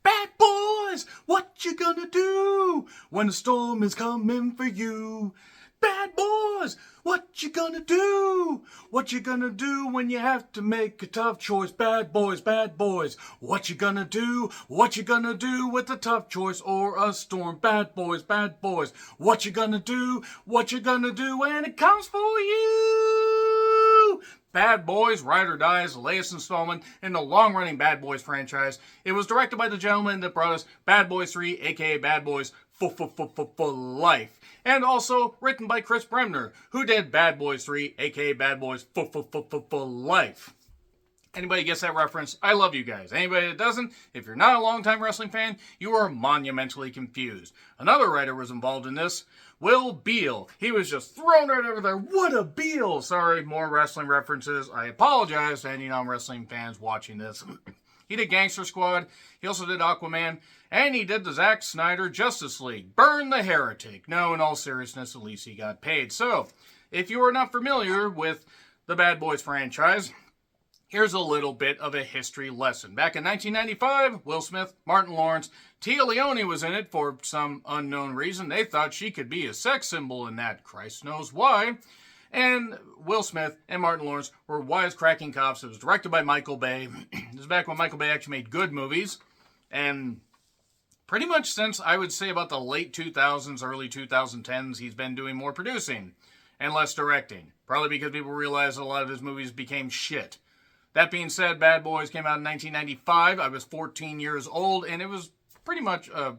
Bad boys, what you gonna do when the storm is coming for you? Bad boys, what you gonna do? What you gonna do when you have to make a tough choice? Bad boys, what you gonna do? What you gonna do with a tough choice or a storm? Bad boys, what you gonna do? What you gonna do when it comes for you? Bad Boys, Ride or Die is the latest installment in the long-running Bad Boys franchise. It was directed by the gentleman that brought us Bad Boys 3, aka Bad Boys for Life. And also written by Chris Bremner, who did Bad Boys 3, aka Bad Boys for Life. Anybody gets that reference, I love you guys. Anybody that doesn't, if you're not a longtime wrestling fan, you are monumentally confused. Another writer was involved in this, Will Beal. He was just thrown right over there. What a Beal! Sorry, more wrestling references. I apologize to any non-wrestling fans watching this. He did Gangster Squad. He also did Aquaman. And he did the Zack Snyder Justice League. Burn the Heretic. No, in all seriousness, at least he got paid. So, if you are not familiar with the Bad Boys franchise, here's a little bit of a history lesson. Back in 1995, Will Smith, Martin Lawrence, Tia Leone was in it for some unknown reason. They thought she could be a sex symbol in that. Christ knows why. And Will Smith and Martin Lawrence were wisecracking cops. It was directed by Michael Bay. This is back when Michael Bay actually made good movies. And pretty much since, I would say, about the late 2000s, early 2010s, he's been doing more producing and less directing. Probably because people realized a lot of his movies became shit. That being said, Bad Boys came out in 1995. I was 14 years old, and it was pretty much a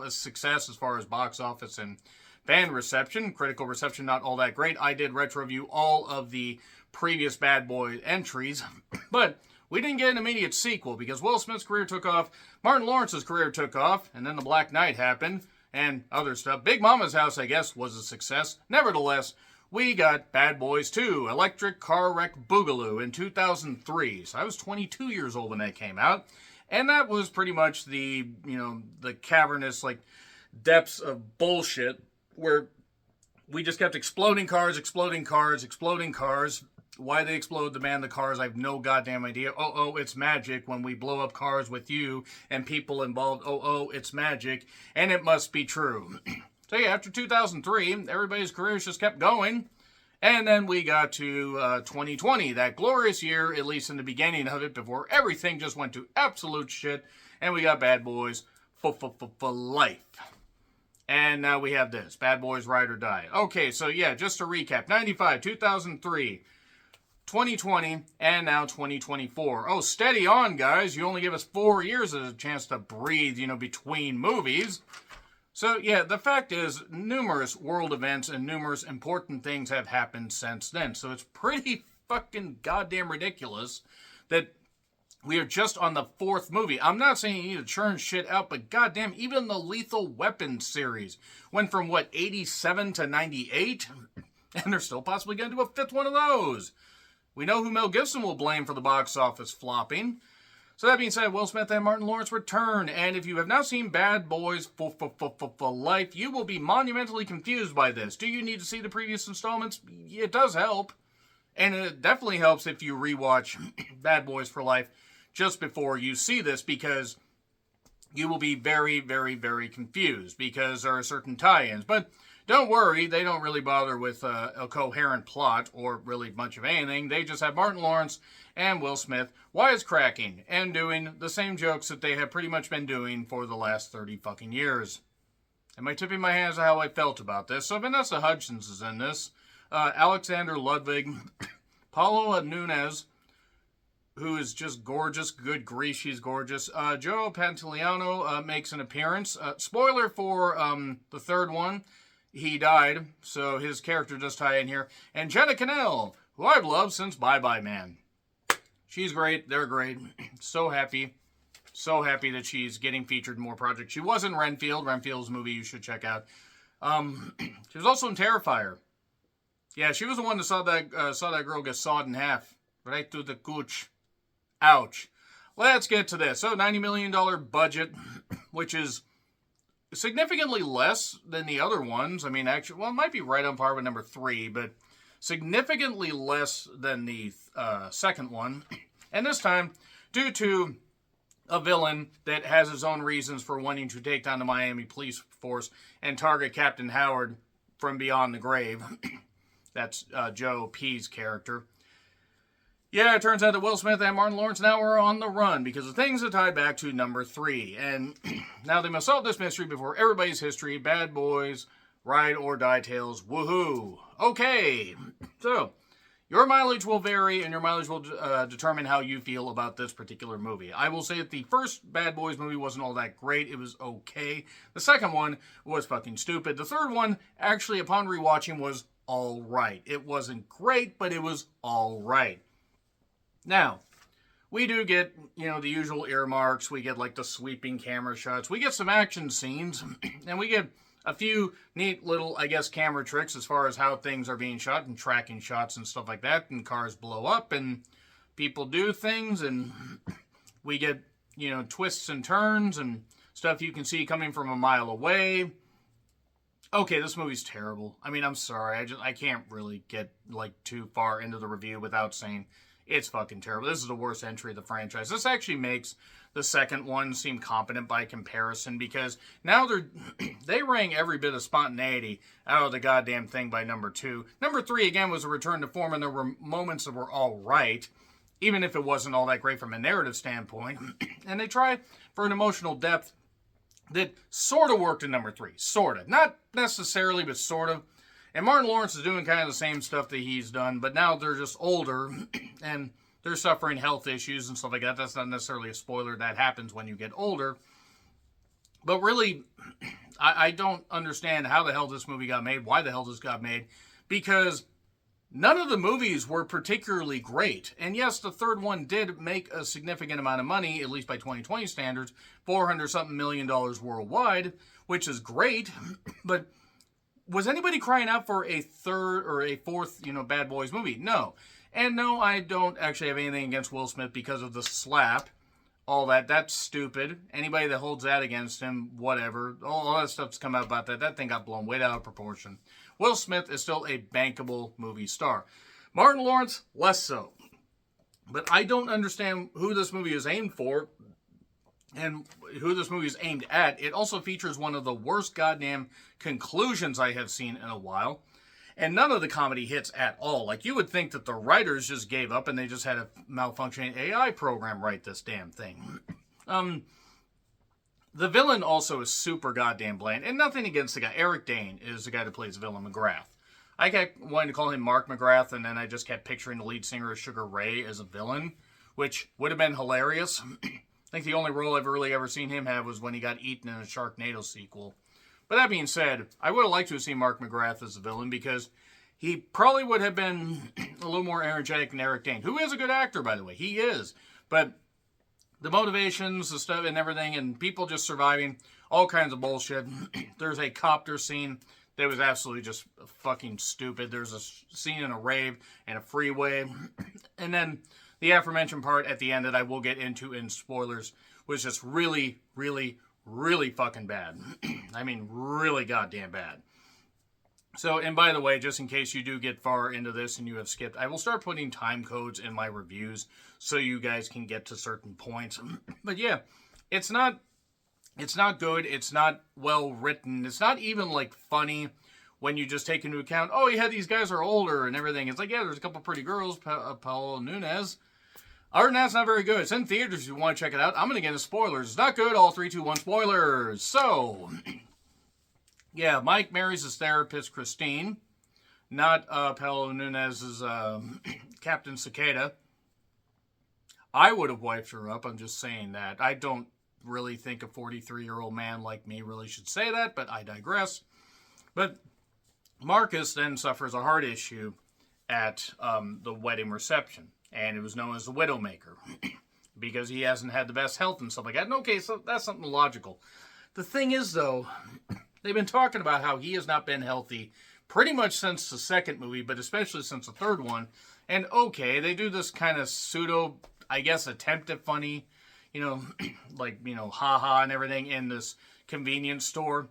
success as far as box office and fan reception. Critical reception, not all that great. I did retro review all of the previous Bad Boy entries, but we didn't get an immediate sequel because Will Smith's career took off, Martin Lawrence's career took off, and then the Black Knight happened, and other stuff. Big Mama's House, I guess, was a success. Nevertheless, we got Bad Boys 2, Electric Car Wreck Boogaloo in 2003. So I was 22 years old when that came out. And that was pretty much the cavernous, depths of bullshit where we just kept exploding cars. Why they explode the man the cars, I have no goddamn idea. Oh, it's magic when we blow up cars with you and people involved. Oh, it's magic. And it must be true. So yeah, after 2003, everybody's careers just kept going. And then we got to 2020, that glorious year, at least in the beginning of it, before everything just went to absolute shit. And we got Bad Boys for Life. And now we have this, Bad Boys Ride or Die. Okay, so yeah, just to recap, 95, 2003, 2020, and now 2024. Oh, steady on, guys. You only give us 4 years as a chance to breathe, between movies. So, yeah, the fact is, numerous world events and numerous important things have happened since then. So it's pretty fucking goddamn ridiculous that we are just on the 4th movie. I'm not saying you need to churn shit out, but goddamn, even the Lethal Weapon series went from, 87 to 98? And they're still possibly going to do a 5th one of those. We know who Mel Gibson will blame for the box office flopping. So that being said, Will Smith and Martin Lawrence return, and if you have not seen Bad Boys for Life, you will be monumentally confused by this. Do you need to see the previous installments? It does help, and it definitely helps if you rewatch Bad Boys for Life just before you see this, because you will be very, very, very confused, because there are certain tie-ins. But don't worry, they don't really bother with a coherent plot or really much of anything. They just have Martin Lawrence and Will Smith wisecracking and doing the same jokes that they have pretty much been doing for the last 30 fucking years. Am I tipping my hands on how I felt about this? So Vanessa Hudgens is in this. Alexander Ludwig, Paulo Nunez, who is just gorgeous. Good grief, she's gorgeous. Joe Pantoliano makes an appearance. Spoiler for the 3rd one. He died, so his character does tie in here. And Jenna Cannell, who I've loved since Bye Bye Man. She's great. They're great. So happy that she's getting featured in more projects. She was in Renfield. Renfield's a movie you should check out. She was also in Terrifier. Yeah, she was the one that saw that girl get sawed in half. Right through the cooch. Ouch. Let's get to this. So, $90 million budget, which is significantly less than the other ones. I mean, actually, well, it might be right on par with number 3, but significantly less than the second one. And this time, due to a villain that has his own reasons for wanting to take down the Miami police force and target Captain Howard from beyond the grave. That's Joe P's character. Yeah, it turns out that Will Smith and Martin Lawrence now are on the run because of things that tie back to number 3. And now they must solve this mystery before everybody's history. Bad boys, ride or die tales, woohoo. Okay, so your mileage will vary, and your mileage will determine how you feel about this particular movie. I will say that the first Bad Boys movie wasn't all that great. It was okay. The second one was fucking stupid. The third one, actually, upon rewatching, was all right. It wasn't great, but it was all right. Now, we do get, the usual earmarks. We get, like, the sweeping camera shots. We get some action scenes, and we get a few neat little, I guess, camera tricks as far as how things are being shot and tracking shots and stuff like that. And cars blow up and people do things. And we get, twists and turns and stuff you can see coming from a mile away. Okay, this movie's terrible. I mean, I'm sorry. I can't really get, too far into the review without saying it's fucking terrible. This is the worst entry of the franchise. This actually makes the second one seem competent by comparison because now they rang every bit of spontaneity out of the goddamn thing by number 2. Number 3, again, was a return to form, and there were moments that were all right, even if it wasn't all that great from a narrative standpoint. And they try for an emotional depth that sort of worked in number 3. Sort of. Not necessarily, but sort of. And Martin Lawrence is doing kind of the same stuff that he's done, but now they're just older, and they're suffering health issues and stuff like that. That's not necessarily a spoiler. That happens when you get older. But really, I don't understand how the hell this movie got made, why the hell this got made, because none of the movies were particularly great. And yes, the third one did make a significant amount of money, at least by 2020 standards, $400-something million worldwide, which is great, but was anybody crying out for a third or a fourth, Bad Boys movie? No. And no, I don't actually have anything against Will Smith because of the slap. All that. That's stupid. Anybody that holds that against him, whatever. All that stuff's come out about that. That thing got blown way out of proportion. Will Smith is still a bankable movie star. Martin Lawrence, less so. But I don't understand who this movie is aimed for and who this movie is aimed at. It also features one of the worst goddamn conclusions I have seen in a while. And none of the comedy hits at all. Like, you would think that the writers just gave up and they just had a malfunctioning AI program write this damn thing. The villain also is super goddamn bland. And nothing against the guy. Eric Dane is the guy that plays villain McGrath. I kept wanting to call him Mark McGrath, and then I just kept picturing the lead singer of Sugar Ray as a villain, which would have been hilarious. I think the only role I've really ever seen him have was when he got eaten in a Sharknado sequel. But that being said, I would have liked to have seen Mark McGrath as the villain because he probably would have been a little more energetic than Eric Dane, who is a good actor, by the way. He is. But the motivations, the stuff and everything, and people just surviving, all kinds of bullshit. There's a copter scene that was absolutely just fucking stupid. There's a scene in a rave and a freeway. And then the aforementioned part at the end that I will get into in spoilers was just really, really, really fucking bad. I mean, really goddamn bad. So, and by the way, just in case you do get far into this and you have skipped, I will start putting time codes in my reviews so you guys can get to certain points. But yeah, it's not good. It's not well written. It's not even like funny when you just take into account, oh yeah, these guys are older and everything. It's like, yeah, there's a couple pretty girls, Paola Nunez. Other than that, it's not very good. It's in theaters if you want to check it out. I'm going to get into spoilers. It's not good. All 3, 2, 1 spoilers. So, yeah, Mike marries his therapist, Christine. Not Paola Nunez's Captain Cicada. I would have wiped her up. I'm just saying that. I don't really think a 43-year-old man like me really should say that, but I digress. But Marcus then suffers a heart issue at the wedding reception. And it was known as the Widowmaker because he hasn't had the best health and stuff like that. And okay, so that's something logical. The thing is, though, they've been talking about how he has not been healthy pretty much since the second movie, but especially since the third one. And okay, they do this kind of pseudo, I guess, attempt at funny, like, haha and everything in this convenience store.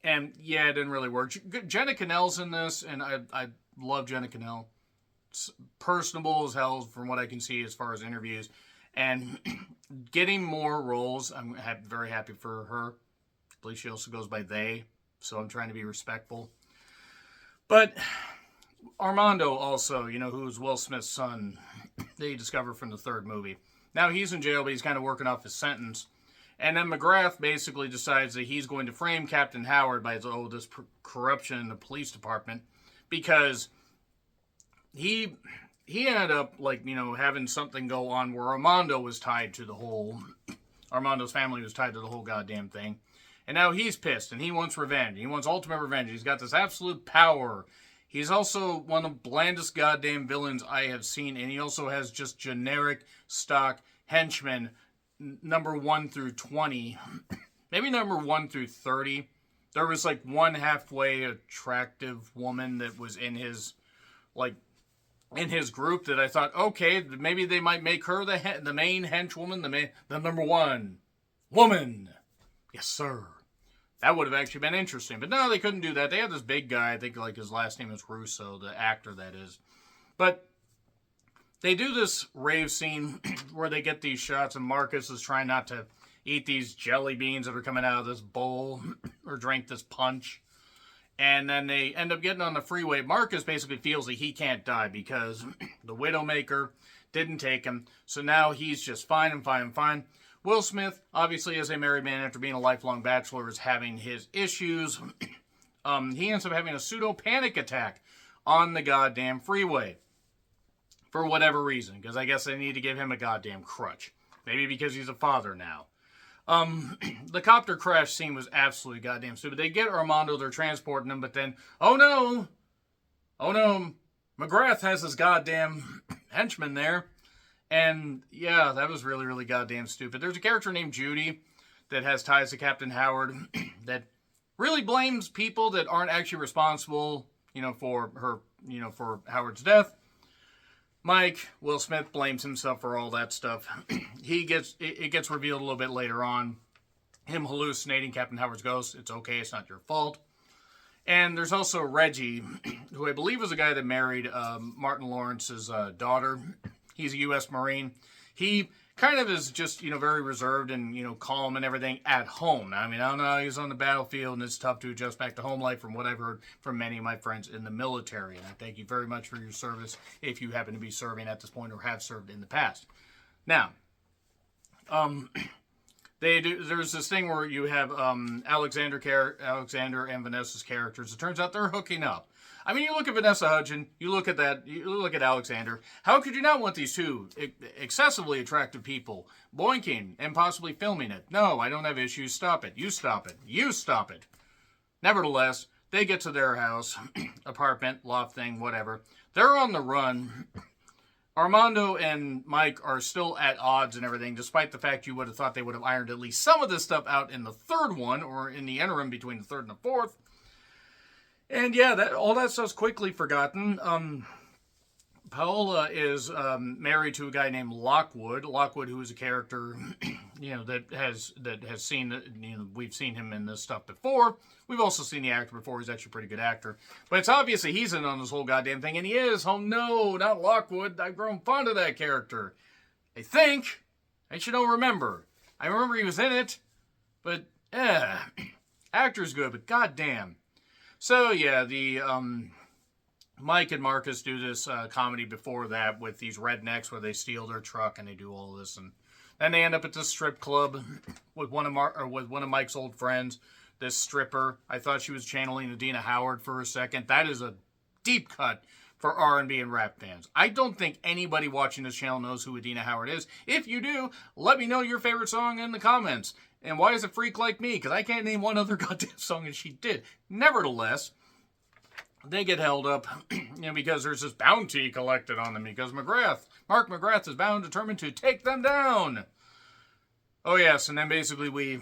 And yeah, it didn't really work. Jenna Cannell's in this, and I love Jenna Cannell. Personable as hell from what I can see as far as interviews. and getting more roles. I'm very happy for her. I believe she also goes by they, so I'm trying to be respectful. But Armando also, who's Will Smith's son, that you discover from the third movie. Now he's in jail, but he's kind of working off his sentence. And then McGrath basically decides that he's going to frame Captain Howard by this corruption in the police department, because he ended up having something go on where Armando's family was tied to the whole goddamn thing. And now he's pissed and he wants revenge. He wants ultimate revenge. He's got this absolute power. He's also one of the blandest goddamn villains I have seen, and he also has just generic stock henchmen, number 1 through 20, maybe number 1 through 30. There was one halfway attractive woman that was in his group that I thought, okay, maybe they might make her the main henchwoman, the number 1 woman. Yes, sir. That would have actually been interesting. But no, they couldn't do that. They had this big guy, I think his last name is Russo, the actor that is. But they do this rave scene where they get these shots, and Marcus is trying not to eat these jelly beans that are coming out of this bowl or drink this punch. And then they end up getting on the freeway. Marcus basically feels that he can't die because the Widowmaker didn't take him. So now he's just fine. Will Smith, obviously as a married man after being a lifelong bachelor, is having his issues. He ends up having a pseudo-panic attack on the goddamn freeway. For whatever reason. Because I guess they need to give him a goddamn crutch. Maybe because he's a father now. The copter crash scene was absolutely goddamn stupid. They get Armando, they're transporting him, but then, oh no, McGrath has his goddamn henchman there. And yeah, that was really, really goddamn stupid. There's a character named Judy that has ties to Captain Howard that really blames people that aren't actually responsible, for her, for Howard's death. Mike, Will Smith, blames himself for all that stuff. It gets revealed a little bit later on. Him hallucinating Captain Howard's ghost. It's okay, it's not your fault. And there's also Reggie, who I believe was the guy that married Martin Lawrence's daughter. He's a U.S. Marine. He kind of is just, very reserved and, calm and everything at home. I mean, I don't know, he's on the battlefield and it's tough to adjust back to home life from what I've heard from many of my friends in the military. And I thank you very much for your service if you happen to be serving at this point or have served in the past. Now, there's this thing where you have Alexander and Vanessa's characters. It turns out they're hooking up. I mean, you look at Vanessa Hudgens, you look at Alexander. How could you not want these two excessively attractive people boinking and possibly filming it? No, I don't have issues. Stop it. You stop it. You stop it. Nevertheless, they get to their house, apartment, loft thing, whatever. They're on the run. Armando and Mike are still at odds and everything, despite the fact you would have thought they would have ironed at least some of this stuff out in the third one, or in the interim between the third and the fourth. And yeah, all that stuff's quickly forgotten. Paola is married to a guy named Lockwood. Lockwood, who is a character, that has seen, we've seen him in this stuff before. We've also seen the actor before. He's actually a pretty good actor. But it's obvious that he's in on this whole goddamn thing, and he is. Oh no, not Lockwood. I've grown fond of that character. I think. I should don't remember. I remember he was in it, but actor's good, but goddamn. So yeah, the Mike and Marcus do this comedy before that with these rednecks where they steal their truck and they do all this, and then they end up at this strip club with one of Mike's old friends, this stripper. I thought she was channeling Adina Howard for a second. That is a deep cut for R&B and rap fans. I don't think anybody watching this channel knows who Adina Howard is. If you do, let me know your favorite song in the comments. And why is a freak like me? Because I can't name one other goddamn song that she did. Nevertheless, they get held up, because there's this bounty collected on them. Because Mark McGrath is bound, determined to take them down. Oh yes, and then basically we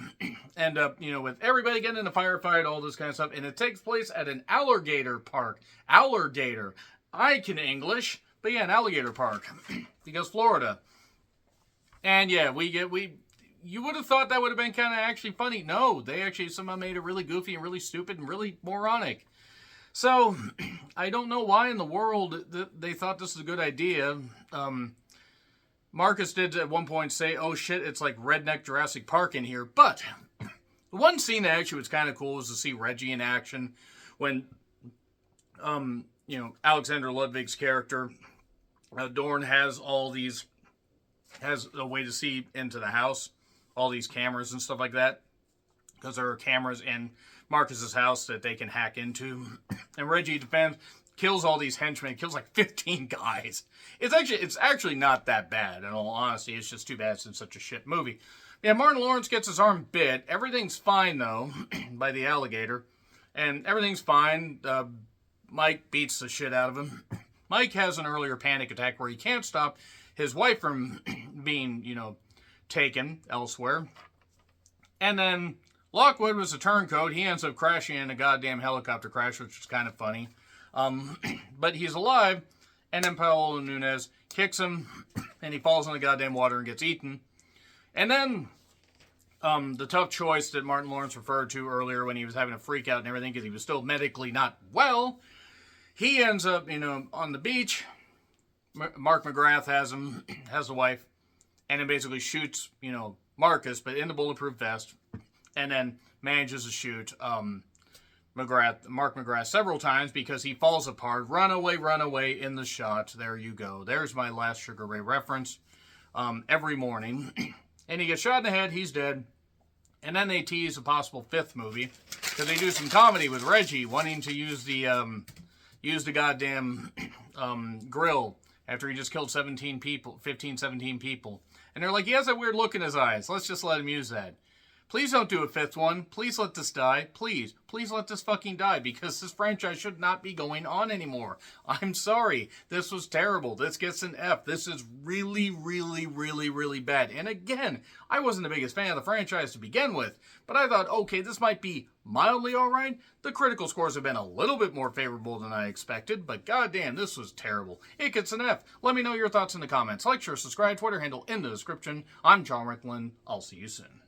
end up, with everybody getting in a firefight, all this kind of stuff. And it takes place at an alligator park. Alligator. I can English, but yeah, an alligator park. Because Florida. And yeah, you would have thought that would have been kind of actually funny. No, they actually somehow made it really goofy and really stupid and really moronic. So, I don't know why in the world they thought this was a good idea. Marcus did at one point say, oh shit, it's like redneck Jurassic Park in here. But the one scene that actually was kind of cool was to see Reggie in action when, Alexander Ludwig's character, Dorn, has a way to see into the house, all these cameras and stuff like that, because there are cameras in Marcus's house that they can hack into. And Reggie defends, kills all these henchmen, kills like 15 guys. It's actually not that bad, in all honesty. It's just too bad it's in such a shit movie. Yeah, Martin Lawrence gets his arm bit. Everything's fine, though, by the alligator. And everything's fine. Mike beats the shit out of him. Mike has an earlier panic attack where he can't stop his wife from being, taken elsewhere. And then Lockwood was a turncoat. He ends up crashing in a goddamn helicopter crash, which is kind of funny. But he's alive, and then Paolo Nunez kicks him, and he falls in the goddamn water and gets eaten. And then the tough choice that Martin Lawrence referred to earlier when he was having a freak out and everything because he was still medically not well, he ends up, on the beach. Mark McGrath has a wife, and then basically shoots, Marcus, but in the bulletproof vest, and then manages to shoot Mark McGrath several times because he falls apart. Run away in the shot. There you go. There's my last Sugar Ray reference. Every morning. And he gets shot in the head. He's dead. And then they tease a possible fifth movie because they do some comedy with Reggie wanting to use the goddamn grill after he just killed 17 people. And they're like, he has that weird look in his eyes. Let's just let him use that. Please don't do a fifth one. Please let this die. Please let this fucking die because this franchise should not be going on anymore. I'm sorry. This was terrible. This gets an F. This is really, really, really, really bad. And again, I wasn't the biggest fan of the franchise to begin with, but I thought, okay, this might be mildly alright. The critical scores have been a little bit more favorable than I expected, but goddamn, this was terrible. It gets an F. Let me know your thoughts in the comments. Like, share, subscribe, Twitter handle in the description. I'm John Ricklin. I'll see you soon.